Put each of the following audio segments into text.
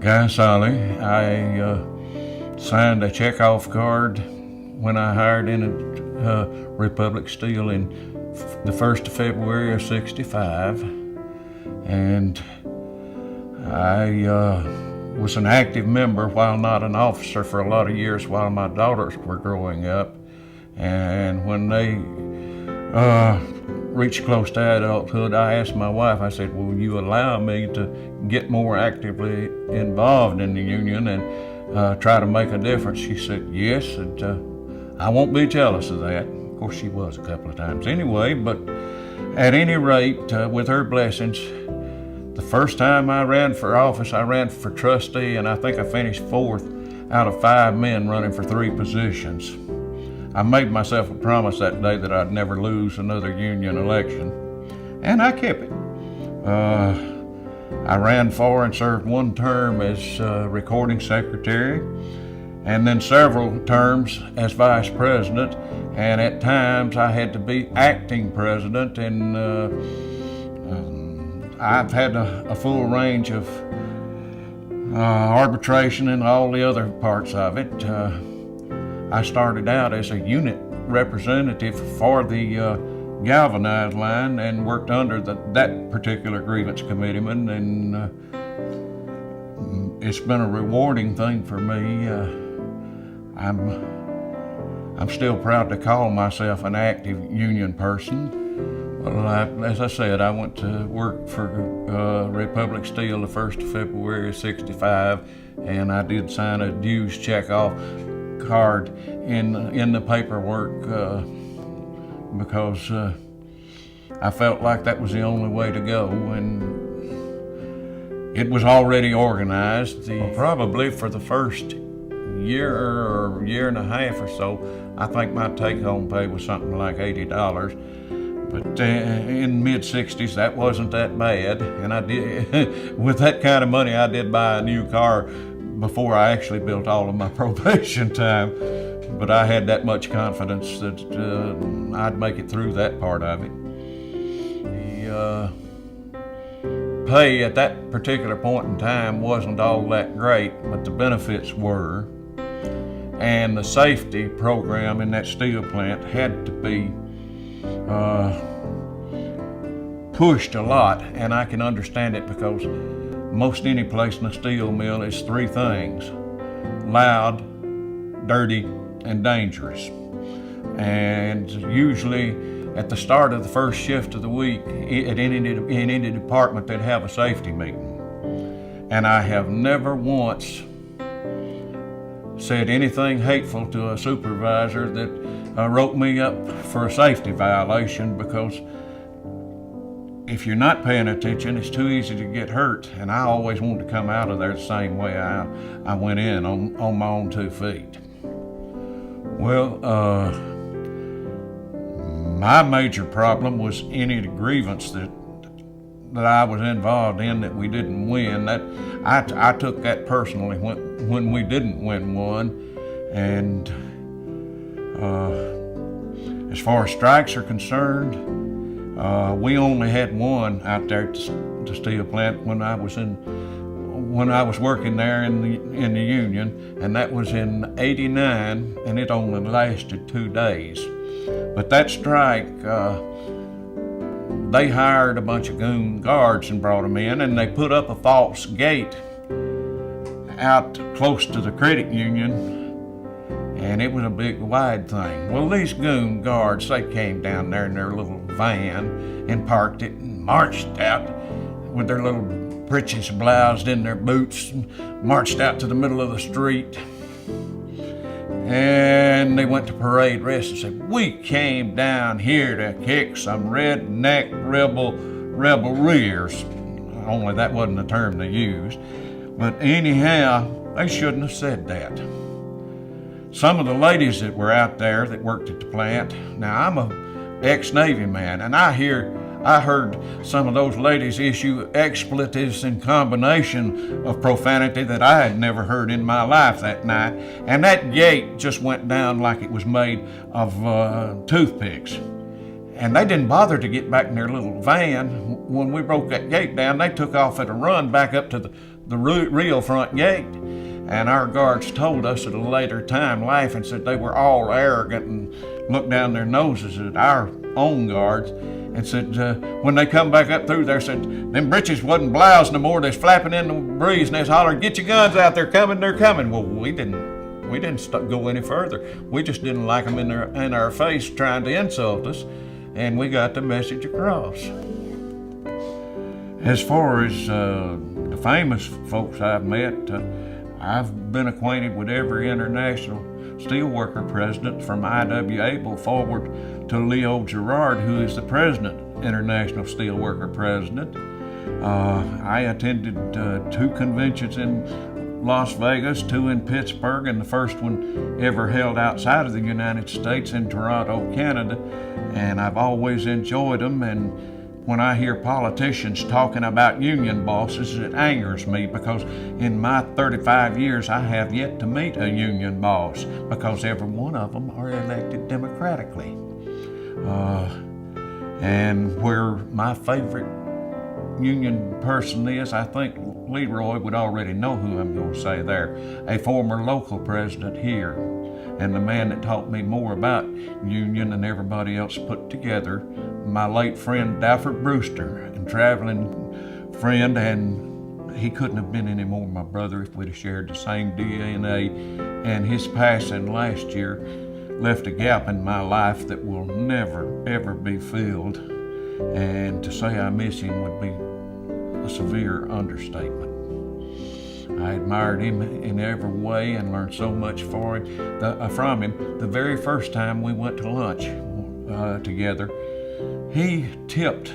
Guy Solley. I signed a checkoff card when I hired in Republic Steel in the 1st of February of '65, and I was an active member while not an officer for a lot of years while my daughters were growing up. And when they reached close to adulthood, I asked my wife, I said, will you allow me to get more actively involved in the union and try to make a difference? She said yes, and I won't be jealous of that. Of course, she was a couple of times anyway, but at any rate, with her blessings, the first time I ran for office, I ran for trustee, and I think I finished 4th out of 5 men running for 3 positions. I made myself a promise that day that I'd never lose another union election, and I kept it. I ran for and served 1 term as recording secretary, and then several terms as vice president, and at times I had to be acting president, and I've had a full range of arbitration and all the other parts of it. I started out as a unit representative for the galvanized line and worked under that particular grievance committeeman, and it's been a rewarding thing for me. I'm still proud to call myself an active union person. Well, as I said, I went to work for Republic Steel the 1st of February of '65, and I did sign a dues checkoff card in the paperwork because I felt like that was the only way to go, and it was already organized. Probably for the first year or year and a half or so, I think my take-home pay was something like $80. But in mid-60s, that wasn't that bad, and I did, with that kind of money, I did buy a new car before I actually built all of my probation time. But I had that much confidence that I'd make it through that part of it. The pay at that particular point in time wasn't all that great, but the benefits were. And the safety program in that steel plant had to be pushed a lot, and I can understand it because most any place in a steel mill is 3 things: loud, dirty, and dangerous. And usually at the start of the first shift of the week, in any department, they'd have a safety meeting. And I have never once said anything hateful to a supervisor that wrote me up for a safety violation, because if you're not paying attention, it's too easy to get hurt. And I always wanted to come out of there the same way I went in, on my own 2 feet. Well, my major problem was any grievance that I was involved in that we didn't win. That I took that personally when we didn't win one. And as far as strikes are concerned, we only had 1 out there at the steel plant when I was working there in the union, and that was in '89, and it only lasted 2 days. But that strike, they hired a bunch of goon guards and brought them in, and they put up a false gate out close to the credit union, and it was a big wide thing. Well, these goon guards, they came down there in their little van and parked it and marched out with their little breeches bloused in their boots, and marched out to the middle of the street. And they went to parade rest and said, we came down here to kick some redneck rebel rears. Only that wasn't the term they used. But anyhow, they shouldn't have said that. Some of the ladies that were out there that worked at the plant, now I'm a ex-Navy man, and I heard some of those ladies issue expletives in combination of profanity that I had never heard in my life that night. And that gate just went down like it was made of toothpicks. And they didn't bother to get back in their little van. When we broke that gate down, they took off at a run back up to the real front gate. And our guards told us at a later time, laughing, said they were all arrogant and looked down their noses at our own guards and said, when they come back up through there, said, them britches wasn't bloused no more, they're flapping in the breeze, and they hollered, get your guns out, they're coming. Well, we didn't go any further. We just didn't like them in our face trying to insult us, and we got the message across. As far as the famous folks I've met, I've been acquainted with every international steelworker president from I.W. Abel forward to Leo Gerard, who is the president, international steelworker president. I attended 2 conventions in Las Vegas, 2 in Pittsburgh, and the first one ever held outside of the United States in Toronto, Canada. And I've always enjoyed them. And when I hear politicians talking about union bosses, it angers me, because in my 35 years I have yet to meet a union boss, because every one of them are elected democratically. And where my favorite union person is, I think Leroy would already know who I'm going to say there, a former local president here, and the man that taught me more about union than everybody else put together, my late friend Dafford Brewster, and traveling friend, and he couldn't have been any more my brother if we'd have shared the same DNA, and his passing last year left a gap in my life that will never, ever be filled, and to say I miss him would be a severe understatement. I admired him in every way and learned so much from him. The very first time we went to lunch together, he tipped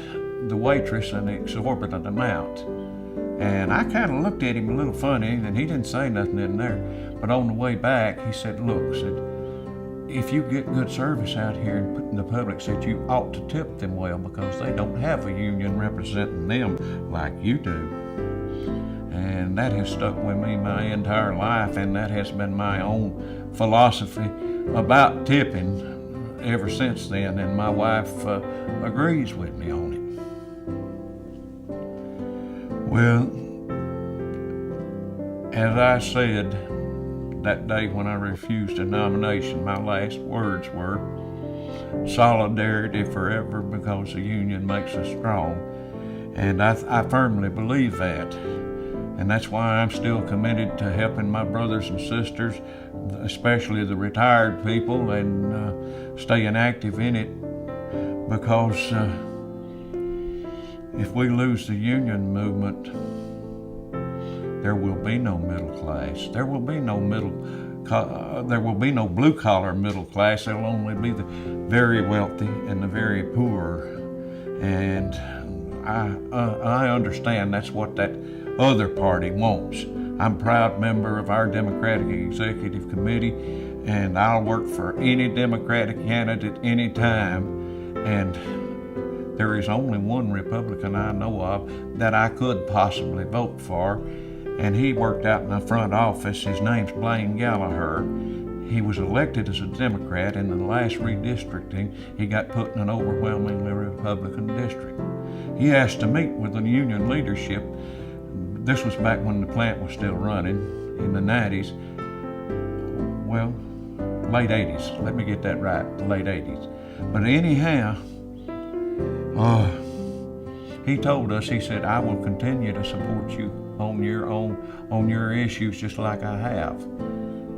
the waitress an exorbitant amount. And I kind of looked at him a little funny, and he didn't say nothing in there. But on the way back, he said, look, if you get good service out here in the public, said you ought to tip them well, because they don't have a union representing them like you do. And that has stuck with me my entire life, and that has been my own philosophy about tipping ever since then, and my wife agrees with me on it. Well, as I said that day when I refused a nomination, my last words were, solidarity forever, because the union makes us strong. And I firmly believe that. And that's why I'm still committed to helping my brothers and sisters, especially the retired people, and staying active in it, because if we lose the union movement, there will be no middle class. There will be no blue collar middle class. There will only be the very wealthy and the very poor. And I understand that's what that other party wants. I'm a proud member of our Democratic Executive Committee, and I'll work for any Democratic candidate anytime. And there is only one Republican I know of that I could possibly vote for, and he worked out in the front office. His name's Blaine Gallagher. He was elected as a Democrat. In the last redistricting, he got put in an overwhelmingly Republican district. He asked to meet with the union leadership. This was back when the plant was still running in the 90s. Well, late 80s. Let me get that right, the late 80s. But anyhow, he told us, he said, I will continue to support you on your issues just like I have.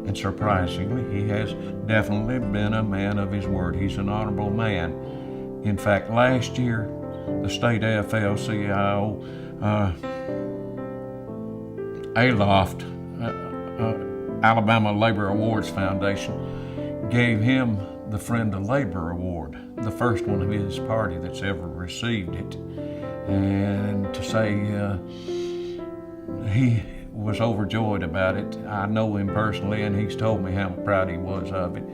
And surprisingly, he has definitely been a man of his word. He's an honorable man. In fact, last year, the state AFL-CIO Aloft, Alabama Labor Awards Foundation, gave him the Friend of Labor Award, the first one of his party that's ever received it. And to say he was overjoyed about it. I know him personally, and he's told me how proud he was of it.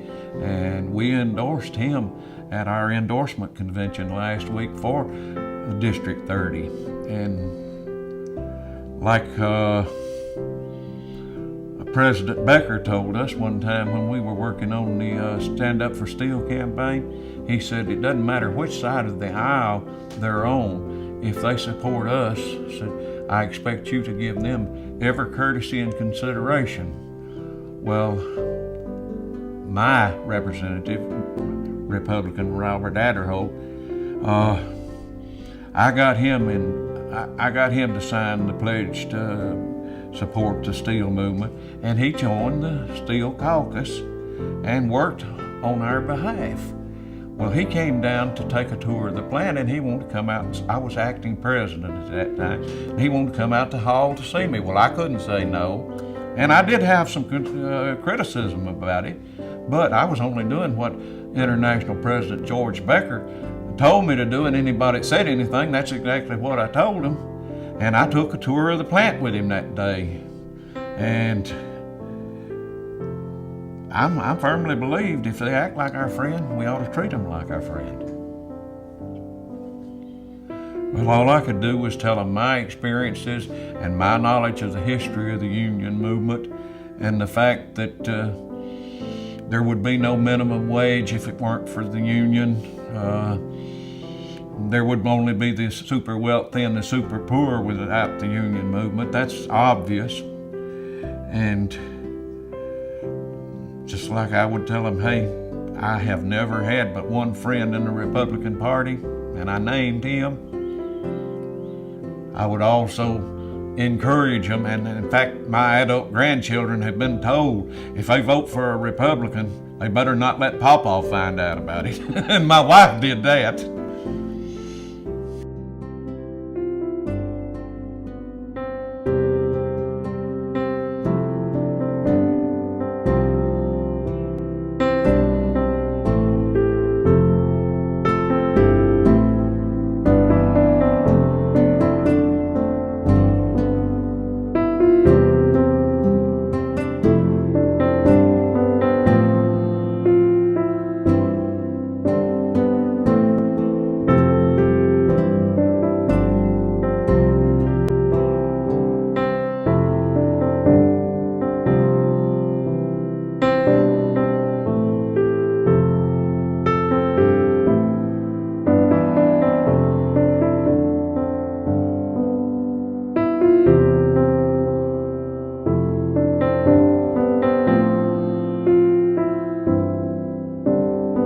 And we endorsed him at our endorsement convention last week for District 30. And like President Becker told us one time when we were working on the Stand Up for Steel campaign, he said it doesn't matter which side of the aisle they're on, if they support us, said, I expect you to give them every courtesy and consideration. Well, my representative, Republican Robert Adderholt, I got him to sign the pledge to support the steel movement, and he joined the Steel Caucus and worked on our behalf. Well, he came down to take a tour of the plant, and he wanted to come out. I was acting president at that time. And he wanted to come out to Hall to see me. Well, I couldn't say no, and I did have some criticism about it, but I was only doing what International President George Becker told me to do, and anybody that said anything, that's exactly what I told him. And I took a tour of the plant with him that day, and I firmly believed if they act like our friend, we ought to treat them like our friend. Well, all I could do was tell them my experiences and my knowledge of the history of the union movement, and the fact that there would be no minimum wage if it weren't for the union. There would only be the super wealthy and the super poor without the union movement. That's obvious. And just like I would tell them, hey, I have never had but one friend in the Republican Party, and I named him. I would also encourage them, and in fact, my adult grandchildren have been told if they vote for a Republican, they better not let Pawpaw find out about it. And my wife did that.